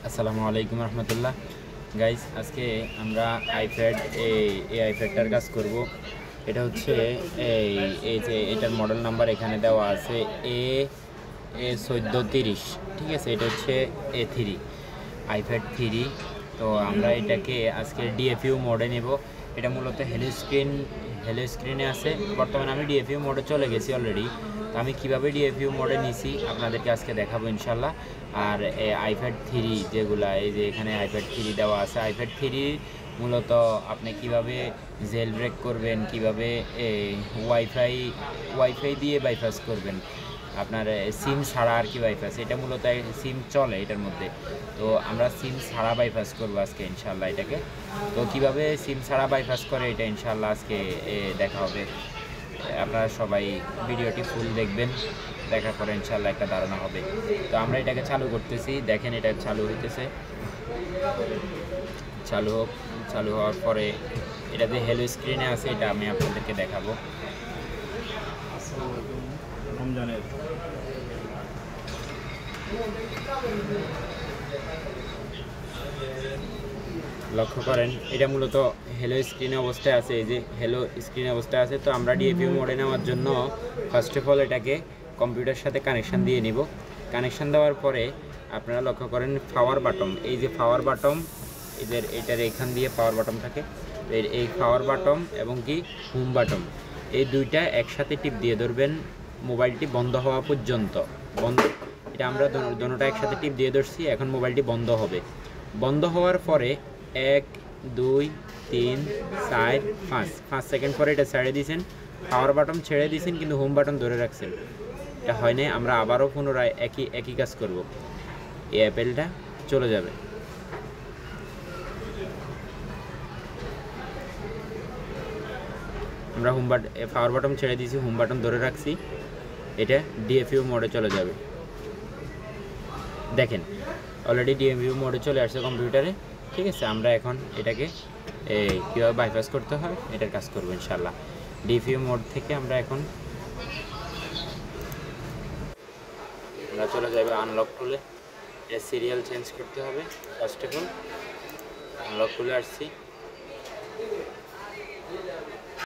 আসসালামু আলাইকুম রহমতুল্লাহ। গাইজ, আজকে আমরা এই আইপ্যাডটার কাজ করব। এটা হচ্ছে এই যে এটার মডেল নাম্বার এখানে দেওয়া আছে A1430। ঠিক আছে, এটা হচ্ছে A3, আইপ্যাড 3। তো আমরা এটাকে আজকে ডিএফইউ মোডে নেব। এটা মূলত হেলো স্ক্রিনে আছে। বর্তমানে আমি ডিএফইউ মোডে চলে গেছি অলরেডি। তো আমি কীভাবে ডিএফইউ মোডে নিছি আপনাদেরকে আজকে দেখাবো ইনশাল্লাহ। আর আইপ্যাড 3 যেগুলা, এই যে এখানে আইপ্যাড 3 দেওয়া আছে, আইপ্যাড 3 মূলত আপনি কিভাবে জেল ব্রেক করবেন, কিভাবে ওয়াইফাই দিয়ে বাইপাস করবেন, আপনার সিম ছাড়া আর কি বাইপাস। এটা মূলত সিম চলে এটার মধ্যে। তো আমরা সিম ছাড়া বাইপাস করবো আজকে ইনশাল্লাহ এটাকে। তো কিভাবে সিম ছাড়া বাইপাস করে এটা ইনশাল্লাহ আজকে দেখা হবে। আপনারা সবাই ভিডিওটি ফুল দেখবেন, দেখার পরে ইনশাল্লাহ একটা ধারণা হবে। তো আমরা এটাকে চালু করতেছি, দেখেন এটা চালু হইতেছে। চালু হওয়ার পরে এটা যে হেলো স্ক্রিনে আছে এটা আমি আপনাদেরকে দেখাবো। রমজানের লক্ষ্য করেন এটা মূলত হেলো স্ক্রিন অবস্থায় আছে। এই যে হেলো স্ক্রিন অবস্থায় আছে। তো আমরা ডিএফইউ মোডে নেওয়ার জন্য ফার্স্ট অফ অল এটাকে কম্পিউটার সাথে কানেকশান দিয়ে নিব। কানেকশান দেওয়ার পরে আপনারা লক্ষ্য করেন পাওয়ার বাটন, এই যে পাওয়ার বাটন, এটার এখান দিয়ে পাওয়ার বাটন থাকে। এই পাওয়ার বাটন এবং কি হোম বাটন, এই দুইটা একসাথে টিপ দিয়ে ধরবেন মোবাইলটি বন্ধ হওয়া পর্যন্ত। এটা আমরা দুটোটা একসাথে টিপ দিয়ে ধরছি। এখন মোবাইলটি বন্ধ হবে। বন্ধ হওয়ার পরে 1 2 3 4 5 সেকেন্ড পরে এটা ছেড়ে দিয়েছেন, পাওয়ার বাটন ছেড়ে দিয়েছেন, কিন্তু হোম বাটন ধরে রাখছেন। এটা হয় নাই। আমরা আবারও পুনরায় একই কাজ করব। এই অ্যাপেলটা চলে যাবে। আমরা পাওয়ার বাটন ছেড়ে দিয়েছি, হোম বাটন ধরে রাখছি, এটা ডিএফইউ মোডে চলে যাবে। দেখেন অলরেডি ডিএফইউ মোডে চলে আসছে কম্পিউটারে। ঠিক আছে, আমরা এখন এটাকে কীভাবে বাইপাস করতে হয় এটার কাজ করবো ইনশাল্লাহ। ডিএফইউ মোড থেকে আমরা এখন চলে যাবে আনলক টুলে। এটা সিরিয়াল চেঞ্জ করতে হবে। ফার্স্ট অফ অল আনলক টুলে আসছি।